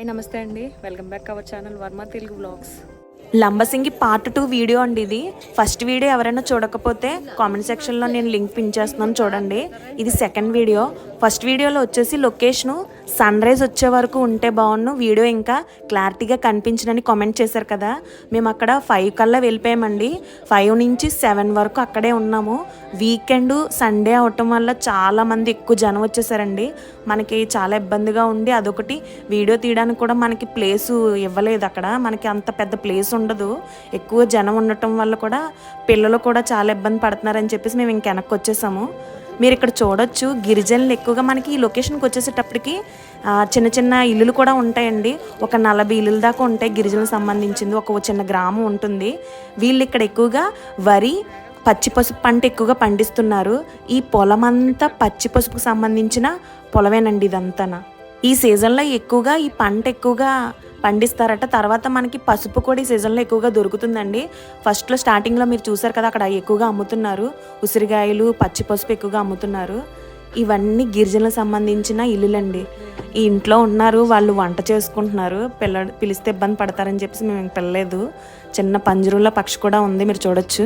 Hi నమస్తే అండి, welcome back our channel Varma Telugu vlogs. Lambasingi part 2 video అండి ఇది. ఫస్ట్ వీడియో ఎవరైనా చూడకపోతే కామెంట్ సెక్షన్లో నేను లింక్ పిన్ చేస్తున్నాను చూడండి. ఇది సెకండ్ వీడియో. ఫస్ట్ వీడియోలో వచ్చేసి లొకేషను సన్ రైజ్ వచ్చే వరకు ఉంటే బాగున్ను, వీడియో ఇంకా క్లారిటీగా కనిపించనని కామెంట్ చేశారు కదా. మేము అక్కడ 5 కల్లా వెళ్ళిపోయామండి. 5 నుంచి 7 వరకు అక్కడే ఉన్నాము. వీకెండ్ సండే అవటం వల్ల చాలామంది ఎక్కువ జనం వచ్చేసారండి. మనకి చాలా ఇబ్బందిగా ఉండి అదొకటి వీడియో తీయడానికి కూడా మనకి ప్లేసు ఇవ్వలేదు. అక్కడ మనకి అంత పెద్ద ప్లేస్ ఉండదు. ఎక్కువ జనం ఉండటం వల్ల కూడా పిల్లలు కూడా చాలా ఇబ్బంది పడుతున్నారని చెప్పేసి మేము ఇంక వెనక్కి వచ్చేసాము. మీరు ఇక్కడ చూడొచ్చు, గిరిజనులు ఎక్కువగా మనకి ఈ లొకేషన్కి వచ్చేసేటప్పటికి చిన్న చిన్న ఇల్లులు కూడా ఉంటాయండి. ఒక 40 ఇల్లుల దాకా ఉంటాయి గిరిజనులకు సంబంధించింది. ఒక చిన్న గ్రామం ఉంటుంది. వీళ్ళు ఇక్కడ ఎక్కువగా వరి, పచ్చి పసుపు పంట ఎక్కువగా పండిస్తున్నారు. ఈ పొలం అంతా పచ్చి పసుపుకు సంబంధించిన పొలమేనండి ఇదంతా. ఈ సీజన్లో ఎక్కువగా ఈ పంట ఎక్కువగా పండిస్తారట. తర్వాత మనకి పసుపు కూడా ఈ సీజన్లో ఎక్కువగా దొరుకుతుందండి. ఫస్ట్లో స్టార్టింగ్లో మీరు చూసారు కదా, అక్కడ ఎక్కువగా అమ్ముతున్నారు. ఉసిరికాయలు, పచ్చి పసుపు ఎక్కువగా అమ్ముతున్నారు. ఇవన్నీ గిరిజనులకు సంబంధించిన ఇల్లులండి. ఈ ఇంట్లో ఉన్నారు, వాళ్ళు వంట చేసుకుంటున్నారు. పిలిస్తే ఇబ్బంది పడతారని చెప్పేసి మేము ఇంక పిల్లలేదు. చిన్న పంజరంలో పక్షి కూడా ఉంది, మీరు చూడొచ్చు.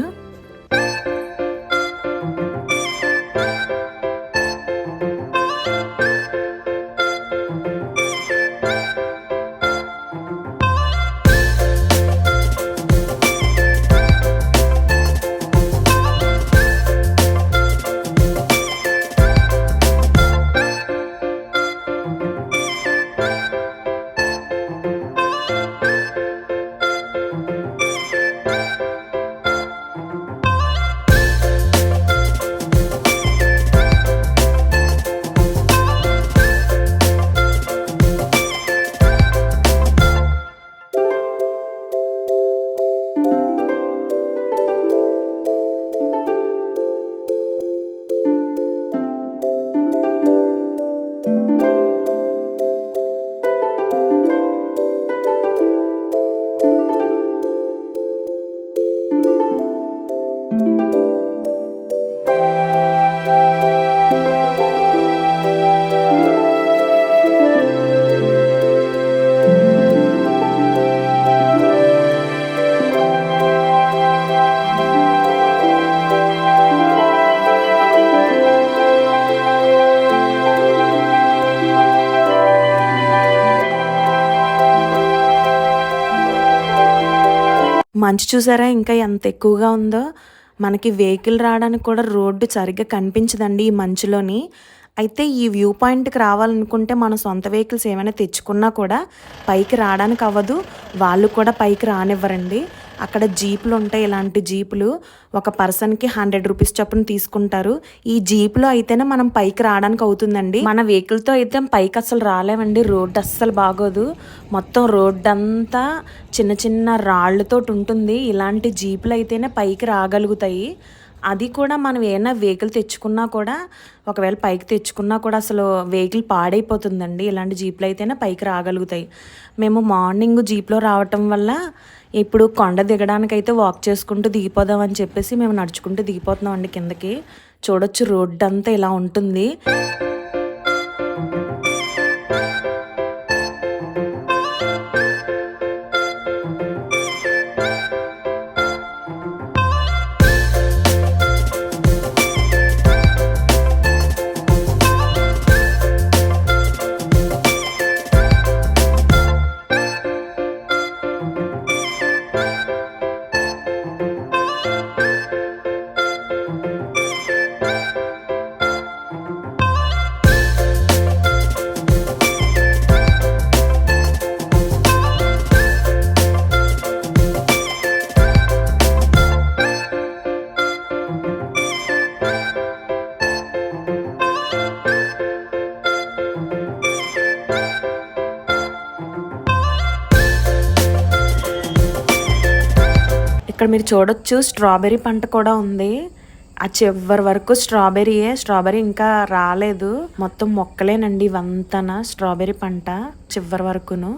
మంచు చూసారా ఇంకా ఎంత ఎక్కువగా ఉందో. మనకి వెహికల్ రావడానికి కూడా రోడ్డు సరిగ్గా కనిపించదండి ఈ మంచులోని. అయితే ఈ వ్యూ పాయింట్కి రావాలనుకుంటే మన సొంత వెహికల్స్ ఏమైనా తెచ్చుకున్నా కూడా పైకి రావడానికి అవ్వదు. వాళ్ళు కూడా పైకి రానివ్వరండి. అక్కడ జీపులు ఉంటాయి. ఇలాంటి జీపులు ఒక పర్సన్కి 100 రూపీస్ చొప్పున తీసుకుంటారు. ఈ జీపులో అయితేనే మనం పైకి రావడానికి అవుతుందండి. మన వెహికల్తో అయితే పైకి అస్సలు రాలేమండి. రోడ్డు అస్సలు బాగోదు. మొత్తం రోడ్డు అంతా చిన్న చిన్న రాళ్ళతో ఉంటుంది. ఇలాంటి జీపులు అయితేనే పైకి రాగలుగుతాయి. అది కూడా మనం ఏమైనా వెహికల్ తెచ్చుకున్నా కూడా, ఒకవేళ పైకి తెచ్చుకున్నా కూడా అసలు వెహికల్ పాడైపోతుందండి. ఇలాంటి జీపులు అయితేనే పైకి రాగలుగుతాయి. మేము మార్నింగ్ జీప్లో రావటం వల్ల ఇప్పుడు కొండ దిగడానికైతే వాక్ చేసుకుంటూ దిగిపోదామని చెప్పేసి మేము నడుచుకుంటూ దిగిపోతున్నాం అండి కిందకి. చూడొచ్చు రోడ్డు అంతా ఇలా ఉంటుంది. ఇక్కడ మీరు చూడొచ్చు స్ట్రాబెర్రీ పంట కూడా ఉంది. ఆ చివరి వరకు స్ట్రాబెర్రీ ఇంకా రాలేదు. మొత్తం మొక్కలేనండి ఇవంతా స్ట్రాబెర్రీ పంట చివరి వరకును.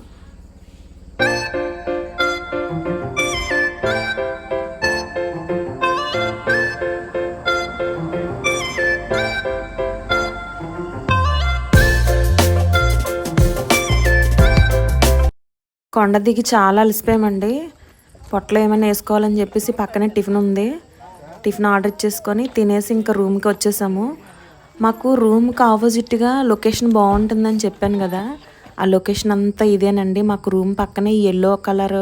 కొండ దిగి చాలా అలసిపోయామండి. పొట్టలో ఏమైనా వేసుకోవాలని చెప్పేసి పక్కనే టిఫిన్ ఉంది. టిఫిన్ ఆర్డర్ ఇచ్చేసుకొని తినేసి ఇంకా రూమ్కి వచ్చేసాము. మాకు రూమ్కి ఆపోజిట్గా లొకేషన్ బాగుంటుందని చెప్పాను కదా, ఆ లొకేషన్ అంతా ఇదేనండి. మాకు రూమ్ పక్కనే ఎల్లో కలర్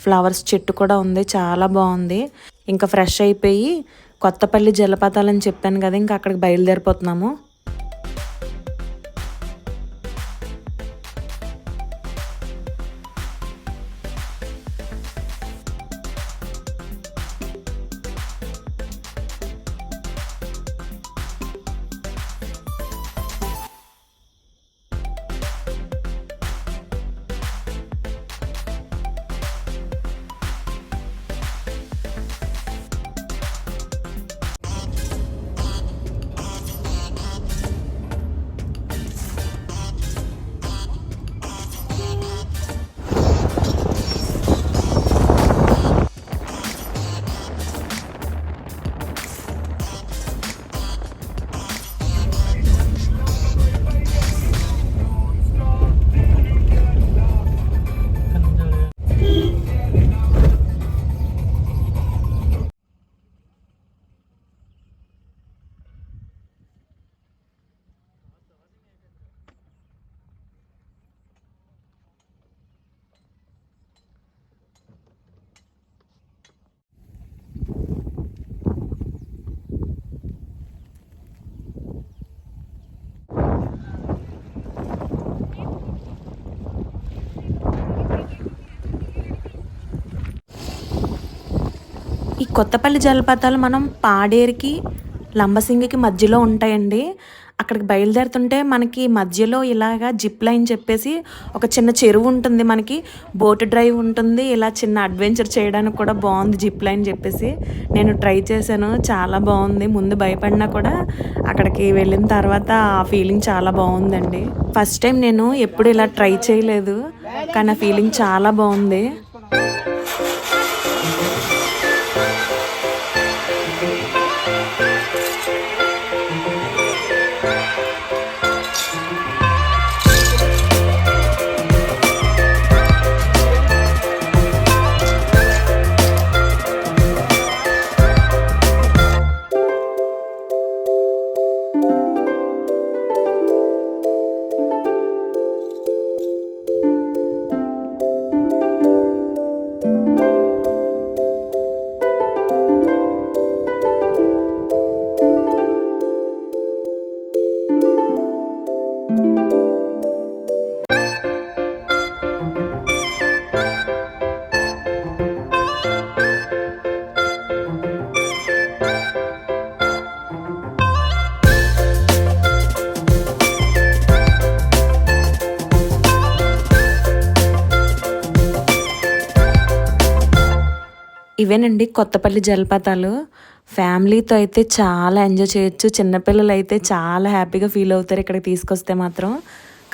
ఫ్లవర్స్ చెట్టు కూడా ఉంది, చాలా బాగుంది. ఇంకా ఫ్రెష్ అయిపోయి కొత్తపల్లి జలపాతాలని చెప్పాను కదా, ఇంకా అక్కడికి బయలుదేరిపోతున్నాము. ఈ కొత్తపల్లి జలపాతాలు మనం పాడేరుకి లంబసింగికి మధ్యలో ఉంటాయండి. అక్కడికి బయలుదేరుతుంటే మనకి మధ్యలో ఇలాగా జిప్ లైన్ చెప్పేసి ఒక చిన్న చెరువు ఉంటుంది, మనకి బోట్ డ్రైవ్ ఉంటుంది, ఇలా చిన్న అడ్వెంచర్ చేయడానికి కూడా బాగుంది జిప్ లైన్ చెప్పేసి. నేను ట్రై చేశాను, చాలా బాగుంది. ముందు భయపడినా కూడా అక్కడికి వెళ్ళిన తర్వాత ఆ ఫీలింగ్ చాలా బాగుందండి. ఫస్ట్ టైం నేను ఎప్పుడు ఇలా ట్రై చేయలేదు, కానీ ఆ ఫీలింగ్ చాలా బాగుంది. ఇవేనండి కొత్తపల్లి జలపాతాలు. ఫ్యామిలీతో అయితే చాలా ఎంజాయ్ చేయొచ్చు, చిన్నపిల్లలు అయితే చాలా హ్యాపీగా ఫీల్ అవుతారు ఇక్కడికి తీసుకొస్తే మాత్రం.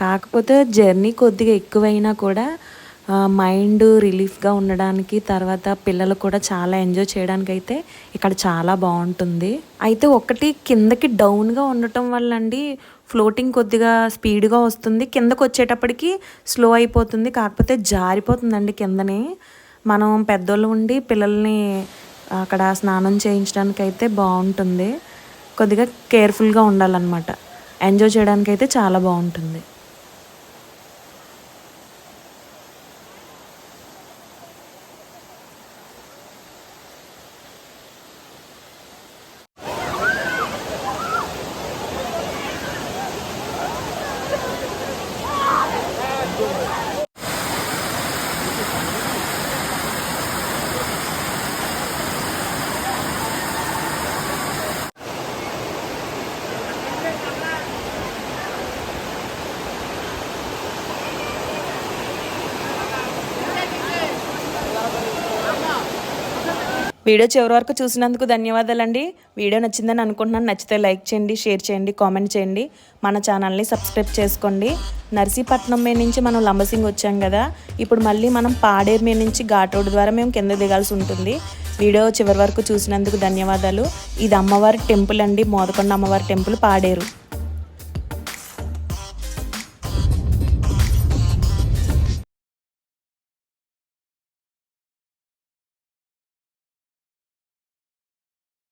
కాకపోతే జర్నీ కొద్దిగా ఎక్కువైనా కూడా మైండ్ రిలీఫ్గా ఉండడానికి, తర్వాత పిల్లలు కూడా చాలా ఎంజాయ్ చేయడానికి అయితే ఇక్కడ చాలా బాగుంటుంది. అయితే ఒకటి కిందకి డౌన్గా ఉండటం వల్ల అండి ఫ్లోటింగ్ కొద్దిగా స్పీడ్గా వస్తుంది, కిందకు వచ్చేటప్పటికి స్లో అయిపోతుంది, కాకపోతే జారిపోతుందండి కిందని. మనం పెద్దోళ్ళు ఉండి పిల్లల్ని అక్కడ స్నానం చేయించడానికి అయితే బాగుంటుంది, కొద్దిగా కేర్ఫుల్గా ఉండాలన్నమాట. ఎంజాయ్ చేయడానికి అయితే చాలా బాగుంటుంది. వీడియో చివరి వరకు చూసినందుకు ధన్యవాదాలండి. వీడియో నచ్చిందని అనుకుంటున్నాను. నచ్చితే లైక్ చేయండి, షేర్ చేయండి, కామెంట్ చేయండి, మన ఛానల్ని సబ్స్క్రైబ్ చేసుకోండి. నర్సీపట్నం మీద నుంచి మనం లంబసింగి వచ్చాం కదా, ఇప్పుడు మళ్ళీ మనం పాడేరు మీద నుంచి ఘాట్ రోడ్ ద్వారా మేము కింద దిగాల్సి ఉంటుంది. వీడియో చివరి వరకు చూసినందుకు ధన్యవాదాలు. ఇది అమ్మవారి టెంపుల్ అండి, మోదకొండ అమ్మవారి టెంపుల్, పాడేరు.